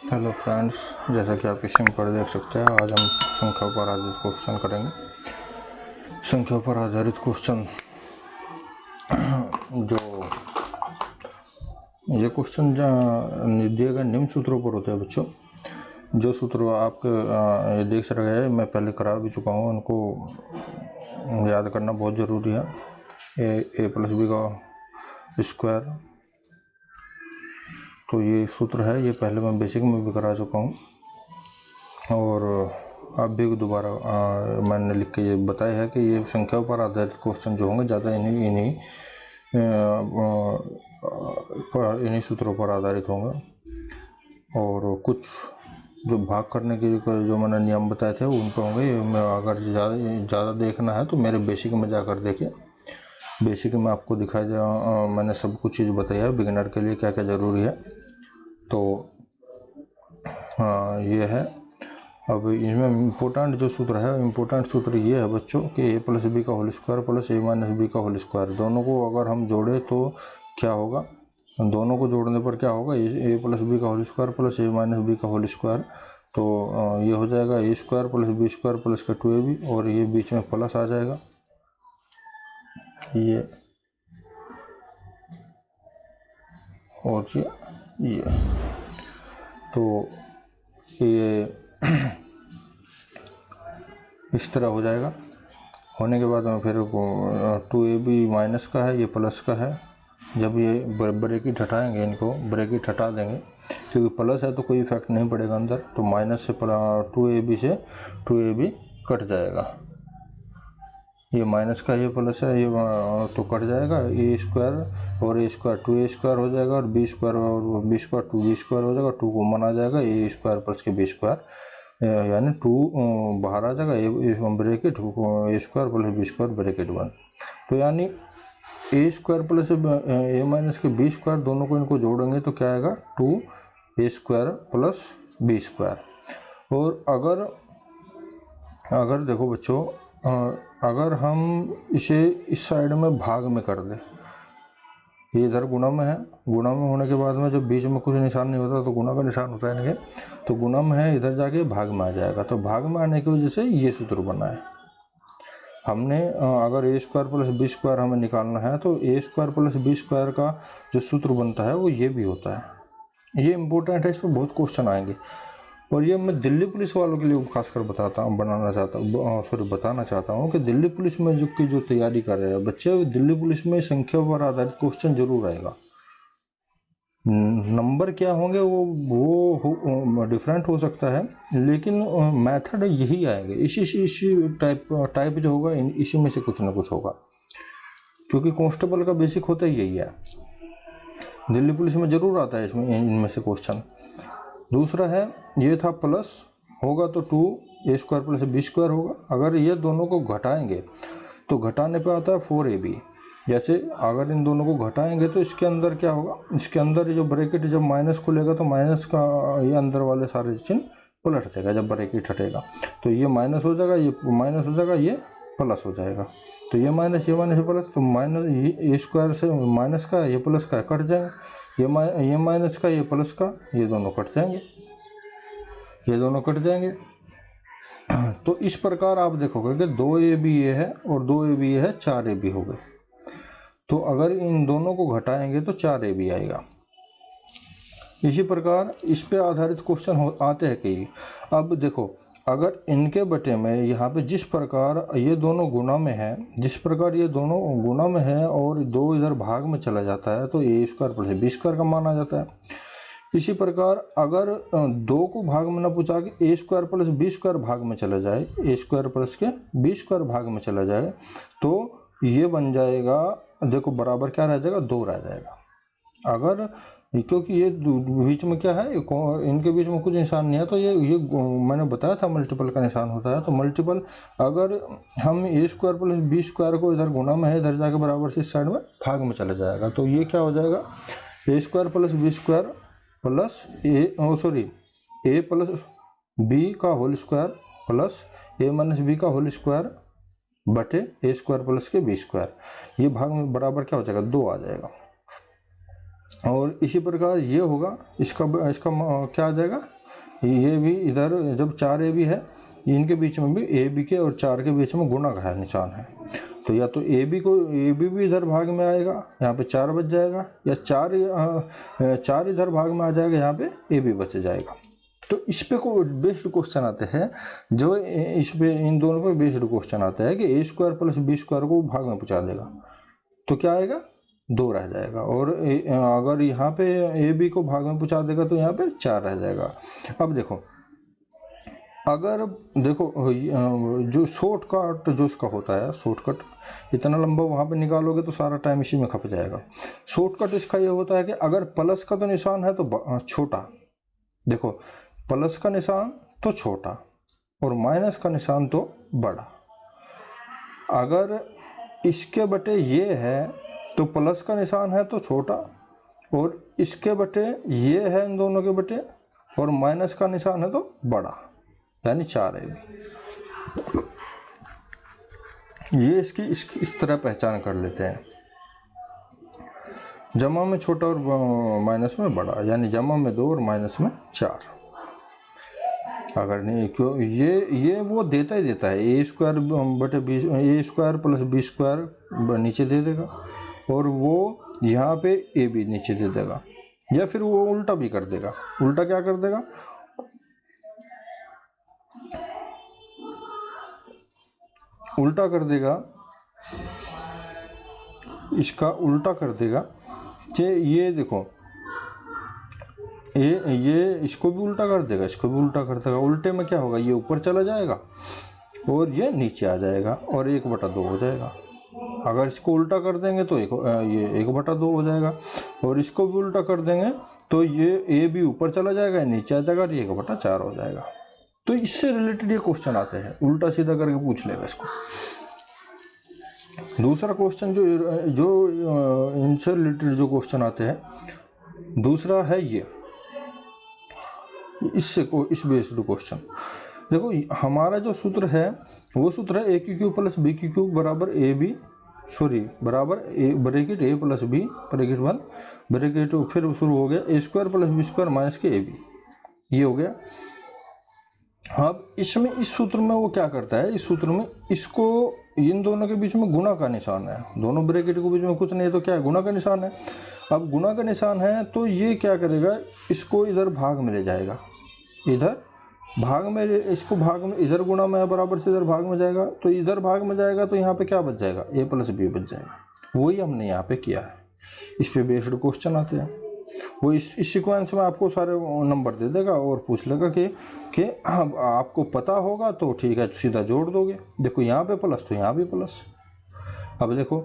Hello friends, जैसा कि आप स्क्रीन पर देख सकते हैं, आज हम संख्या पर आधारित क्वेश्चन करेंगे। संख्या पर आधारित क्वेश्चन ये क्वेश्चन दिए गए निम्न सूत्रों पर होते हैं बच्चों। जो सूत्र आपके ये देख रहे हैं, मैं पहले करा भी चुका हूँ, उनको याद करना बहुत ज़रूरी है। ए प्लस बी का स्क्वायर, तो ये सूत्र है, ये पहले मैं बेसिक में भी करा चुका हूँ और अब भी दोबारा मैंने लिख के ये बताया है कि ये संख्या पर आधारित क्वेश्चन जो होंगे ज़्यादा इन्हीं सूत्रों पर आधारित होंगे। और कुछ जो भाग करने के जो मैंने नियम बताए थे उन पर होंगे। मैं अगर ज़्यादा देखना है तो मेरे बेसिक में जाकर देखिए। बेसिक में आपको दिखाई दे, मैंने सब कुछ चीज़ बताई है बिगिनर के लिए क्या क्या ज़रूरी है। तो ये है। अब इसमें इम्पोर्टेंट जो सूत्र है, इम्पोर्टेंट सूत्र ये है बच्चों कि ए प्लस बी का whole square plus A minus B का होल स्क्वायर, दोनों को अगर हम जोड़े तो क्या होगा, दोनों को जोड़ने पर क्या होगा, ए प्लस बी का whole square plus A minus B का होल स्क्वायर। तो ये हो जाएगा A square plus B square plus का 2ab, और ये बीच में प्लस आ जाएगा, ये और ये तो ये इस तरह हो जाएगा। होने के बाद में फिर 2ab माइनस का है, ये प्लस का है। जब ये ब्रैकेट हटाएंगे, इनको ब्रैकेट हटा देंगे, क्योंकि प्लस है तो कोई इफेक्ट नहीं पड़ेगा अंदर, तो माइनस से 2ab से 2ab कट जाएगा। ये माइनस का, ये प्लस है, ये तो कट जाएगा। ए स्क्वायर और ए स्क्वायर 2a स्क्वायर हो जाएगा, और बी स्क्वायर और बी स्क्वायर 2b स्क्वायर हो जाएगा। 2 कॉमन आ जाएगा, ए स्क्वायर प्लस के बी स्क्वायर, यानी 2 बाहर आ जाएगा, bracket A square plus B square bracket 1। तो यानी A square plus A minus के बी स्क्वायर, दोनों को इनको जोड़ेंगे तो क्या आएगा, 2a square plus B square. और अगर देखो बच्चों, अगर हम इसे इस साइड में भाग में कर दें, ये इधर गुणा में है, गुणा में होने के बाद में जब बीच में कुछ निशान नहीं होता तो गुणा का निशान होता है, तो गुणा में है, इधर जाके भाग में आ जाएगा। तो भाग में आने की वजह से ये सूत्र बना है। हमने अगर ए स्क्वायर प्लस बी स्क्वायर हमें निकालना है तो ए स्क्वायर प्लस बी स्क्वायर का जो सूत्र बनता है वो ये भी होता है। ये इंपॉर्टेंट है, इस पर बहुत क्वेश्चन आएंगे। और ये मैं दिल्ली पुलिस वालों के लिए खासकर बताना चाहता हूँ कि दिल्ली पुलिस में जो तैयारी कर रहे हैं बच्चे, दिल्ली पुलिस में संख्या पर आधारित क्वेश्चन जरूर आएगा। नंबर क्या होंगे वो डिफरेंट हो सकता है, लेकिन मेथड यही आएंगे, इसी टाइप जो होगा, इसी में से कुछ ना कुछ होगा, क्योंकि कांस्टेबल का बेसिक होता ही यही है। दिल्ली पुलिस में जरूर आता है इसमें, इनमें से क्वेश्चन। दूसरा है, ये था प्लस होगा तो 2a square plus b square होगा। अगर ये दोनों को घटाएंगे तो घटाने पे आता है 4ab। जैसे अगर इन दोनों को घटाएंगे तो इसके अंदर क्या होगा, इसके अंदर जो ब्रैकेट जब माइनस खुलेगा तो माइनस का ये अंदर वाले सारे चिन्ह पलट जाएगा। जब ब्रैकेट हटेगा तो ये माइनस हो जाएगा, ये माइनस हो जाएगा, ये प्लस हो जाएगा। तो ये माइनस प्लस, तो माइनस ये स्क्वायर से माइनस का ये प्लस का कट जाएगा, ये माइनस का ये प्लस का, ये दोनों कट जाएंगे, ये दोनों कट जाएंगे। तो इस प्रकार आप देखोगे कि 2ab ये है और 2ab ये है, 4ab हो गए। तो अगर इन दोनों को घटाएंगे तो 4ab आएगा। इसी प्रकार इस पे आधारित क्वेश्चन आते हैं कई। अब देखो, अगर इनके बटे में यहाँ पे जिस प्रकार ये दोनों गुणा में है, जिस प्रकार ये दोनों गुणा में है और 2 इधर भाग में चला जाता है, तो ए स्क्वायर प्लस बी स्क्वायर का मान आ जाता है। इसी प्रकार अगर 2 को भाग में न पूछा कि ए स्क्वायर प्लस बी स्क्वायर भाग में चला जाए, ए स्क्वायर प्लस के बी स्क्वायर भाग में चला जाए, तो ये बन जाएगा, देखो बराबर क्या रह जाएगा, 2 रह जाएगा। अगर, क्योंकि ये बीच में क्या है, इनके बीच में कुछ निशान नहीं है, तो ये मैंने बताया था मल्टीपल का निशान होता है। तो मल्टीपल, अगर हम ए स्क्वायर प्लस बी स्क्वायर को इधर गुणा में है, इधर जाके बराबर से इस साइड में भाग में चला जाएगा, तो ये क्या हो जाएगा, A square plus B square plus A plus B का whole square plus A minus B का होल स्क्वायर बटे ए स्क्वायर प्लस के बी स्क्वायर, ये भाग में बराबर क्या हो जाएगा, 2 आ जाएगा। और इसी प्रकार ये होगा, इसका क्या आ जाएगा, ये भी इधर जब 4ab है, इनके बीच में भी ab के और 4 के बीच में गुणा का है निशान है, तो या तो ab भी इधर भाग में आएगा, यहाँ पे 4 बच जाएगा, या 4 इधर भाग में आ जाएगा, यहाँ पे ab बच जाएगा। तो इस पे को बेस्ड क्वेश्चन आते हैं, जो इस पे इन दोनों पे बेस्ड क्वेश्चन आता है कि a² + b² को भाग में पहुंचा देगा तो क्या आएगा, 2 रह जाएगा, और अगर यहाँ पे ab को भाग में पहुंचा देगा तो यहाँ पे 4 रह जाएगा। अब देखो, अगर देखो जो शॉर्टकट जो इसका होता है, शॉर्टकट इतना लंबा वहाँ पे निकालोगे तो सारा टाइम इसी में खप जाएगा। शॉर्टकट इसका ये होता है कि अगर प्लस का तो निशान है तो छोटा, देखो प्लस का निशान तो छोटा और माइनस का निशान तो बड़ा। अगर इसके बटे ये है तो प्लस का निशान है तो छोटा, और इसके बटे ये है इन दोनों के बटे, और माइनस का निशान है तो बड़ा, यानी 4ab। ये इसकी इस तरह पहचान कर लेते हैं, जमा में छोटा और माइनस में बड़ा, यानी जमा में 2 और माइनस में 4। अगर नहीं, क्यों ये वो देता ही देता है, a² बटे b, a² + b² नीचे दे देगा, और वो यहाँ पे ab नीचे दे देगा, या फिर वो उल्टा भी कर देगा। उल्टा क्या कर देगा, उल्टा कर देगा, इसका उल्टा कर देगा कि ये देखो ये इसको भी उल्टा कर देगा, इसको भी उल्टा कर देगा। उल्टे में क्या होगा, ये ऊपर चला जाएगा और ये नीचे आ जाएगा और 1/2 हो जाएगा। अगर इसको उल्टा कर देंगे तो ये 1/2 हो जाएगा, और इसको भी उल्टा कर देंगे तो ये a भी ऊपर चला जाएगा, नीचे आ जाएगा और ये 1/4 हो जाएगा। तो इससे रिलेटेड ये क्वेश्चन आते हैं, उल्टा सीधा करके पूछ लेगा इसको। दूसरा क्वेश्चन जो इनसे रिलेटेड जो क्वेश्चन आते हैं, दूसरा है ये, इस बेस्ड क्वेश्चन। देखो हमारा जो सूत्र है वो सूत्र है a³ + b³ बराबर ab, सॉरी बराबर bracket a + b bracket 1 bracket, फिर शुरू हो गया a² + b² माइनस के ab, ये हो गया। अब इसमें इस सूत्र में वो क्या करता है, इस सूत्र में इसको इन दोनों के बीच में गुणा का निशान है, दोनों ब्रैकेट के बीच में कुछ नहीं है तो क्या है, गुणा का निशान है। अब गुणा का निशान है तो ये क्या करेगा, इसको इधर भाग में ले जाएगा, इधर भाग में, इसको भाग में, इधर गुणा में बराबर से इधर भाग में जाएगा, तो इधर भाग में जाएगा तो यहाँ पे क्या बच जाएगा, a + b बच जाएगा। वही हमने यहाँ पे किया है, इस पे बेस्ड क्वेश्चन आते हैं। वो इस सीक्वेंस में आपको सारे नंबर दे देगा और पूछ लेगा कि आपको पता होगा तो ठीक है, सीधा जोड़ दोगे। देखो यहाँ पे प्लस तो यहाँ भी प्लस। अब देखो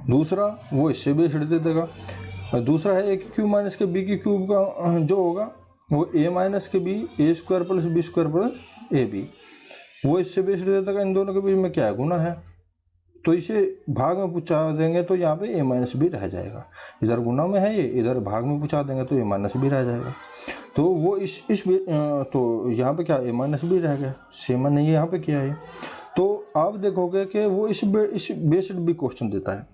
दूसरा वो इससे बेस्ड दे देगा। दूसरा है a³ - के b³ का जो होगा वो a - के b, a² + b² + ab, वो इससे बेस्ड दे देगा। इन दोनों के बीच में क्या है, गुना है, तो इसे भाग में पहुंचा देंगे तो यहाँ पे a - b रह जाएगा। इधर गुना में है ये, इधर भाग में पहुंचा देंगे तो a - b रह जाएगा। तो वो तो यहाँ पे क्या a - b रह गया, सेम नहीं है यहाँ पे क्या है। तो आप देखोगे कि वो इस बेस्ड भी क्वेश्चन देता है,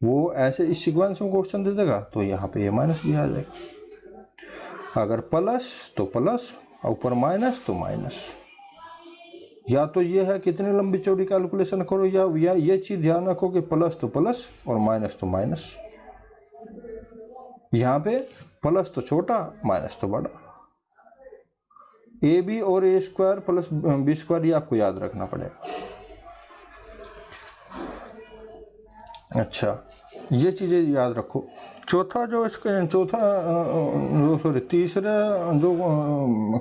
वो ऐसे इस सीक्वेंस में क्वेश्चन दे देगा तो यहाँ पे a - b आ जाएगा। अगर प्लस तो प्लस, ऊपर माइनस तो माइनस। या तो ये है कितनी लंबी चौड़ी कैलकुलेशन करो, या ये चीज ध्यान रखो कि प्लस तो प्लस और माइनस तो माइनस। यहाँ पे प्लस तो छोटा, माइनस तो बड़ा। ab और a² + b² ये आपको याद रखना पड़ेगा। अच्छा, ये चीजें याद रखो। चौथा जो इसका तीसरा जो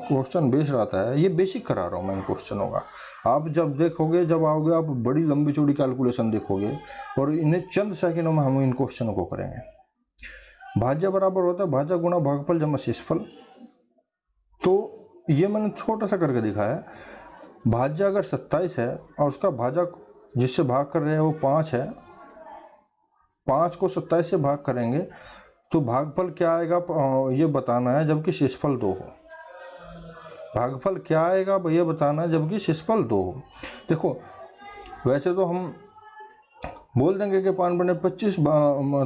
क्वेश्चन बेस्ड आता है, ये बेसिक करा रहा हूँ मैं इन क्वेश्चनों का। आप जब देखोगे, जब आओगे आप बड़ी लंबी चौड़ी कैलकुलेशन देखोगे, और इन्हें चंद सेकंडों में हम इन क्वेश्चनों को करेंगे। भाज्य बराबर होता है भाज्य गुणा भागफल जमा शेषफल। तो ये मैंने छोटा सा करके दिखाया है। भाज्य अगर 27 है और उसका भाजक जिससे भाग कर रहे हैं वो 5 है, 5 को 27 से भाग करेंगे तो भागफल क्या आएगा ये बताना है, जबकि शेषफल 2 हो। भागफल क्या आएगा ये बताना है जबकि शेषफल 2 हो। देखो वैसे तो हम बोल देंगे कि 5 बने 25,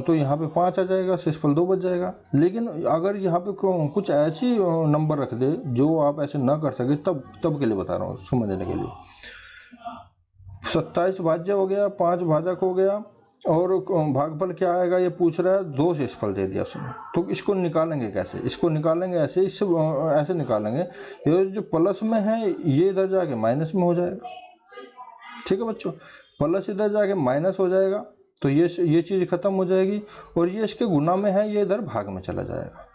तो यहाँ पे 5 आ जाएगा, शेषफल 2 बच जाएगा। लेकिन अगर यहाँ पे कुछ ऐसी नंबर रख दे जो आप ऐसे ना कर सके, तब के लिए बता रहा हूँ समझने के लिए। 27 भाज्य हो गया, 5 भाजक हो गया, और भागफल क्या आएगा ये पूछ रहा है, 2 शेषफल दे दिया उसने। तो इसको निकालेंगे कैसे? इसको निकालेंगे ऐसे, इससे ऐसे निकालेंगे, ये जो प्लस में है ये इधर जाके माइनस में हो जाएगा। ठीक है बच्चों, प्लस इधर जाके माइनस हो जाएगा, तो ये चीज खत्म हो जाएगी, और ये इसके गुना में है, ये इधर भाग में चला जाएगा।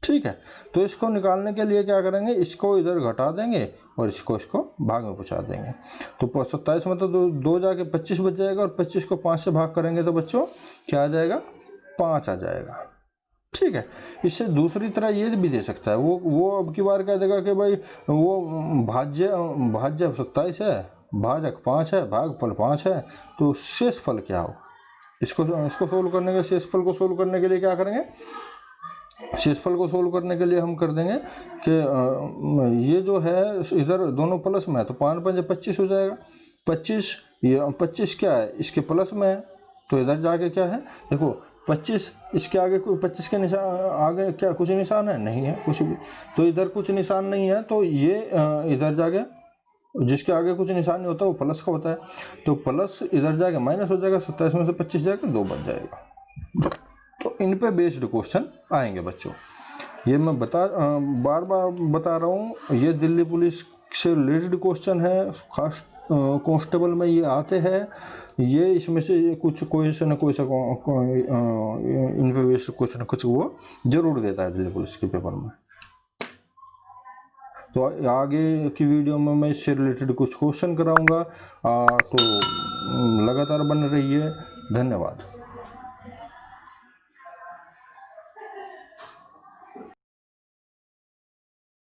ठीक है, तो इसको निकालने के लिए क्या करेंगे, इसको इधर घटा देंगे और इसको भाग में पहुंचा देंगे। तो 27 में तो 2 जाके 25 बच जाएगा, और 25 को 5 से भाग करेंगे तो बच्चों क्या आ जाएगा, 5 आ जाएगा। ठीक है, इससे दूसरी तरह ये भी दे सकता है, वो अब की बार कह देगा कि भाई वो भाज्य 27 है, भाजक 5 है, भागफल 5 है, तो शेषफल क्या हो। इसको सोल्व करने के, शेषफल को सोल्व करने के लिए क्या करेंगे, शेषफल को सोल्व करने के लिए हम कर देंगे कि ये जो है इधर दोनों प्लस में है, तो 5 5 25 हो जाएगा। 25 ये 25 क्या है, इसके प्लस में है, तो इधर जाके क्या है, देखो 25 इसके आगे कोई 25 के निशान आगे क्या कुछ निशान है, नहीं है कुछ भी, तो इधर कुछ निशान नहीं है, तो ये इधर जाके जिसके आगे कुछ निशान नहीं होता वो प्लस का होता है, तो प्लस इधर जाके माइनस हो जाएगा, 27 में से 25 जाके 2 बच जाएगा। तो इन पे बेस्ड क्वेश्चन आएंगे बच्चों। ये मैं बार बार बता रहा हूँ, ये दिल्ली पुलिस से रिलेटेड क्वेश्चन है, खास कांस्टेबल में ये आते हैं, ये इसमें से कुछ कोई से न कोई सा इन पे बेस्ड कुछ न कुछ वो जरूर देता है दिल्ली पुलिस के पेपर में। तो आगे की वीडियो में मैं इससे रिलेटेड कुछ क्वेश्चन कराऊंगा, तो लगातार बने रहिए। धन्यवाद।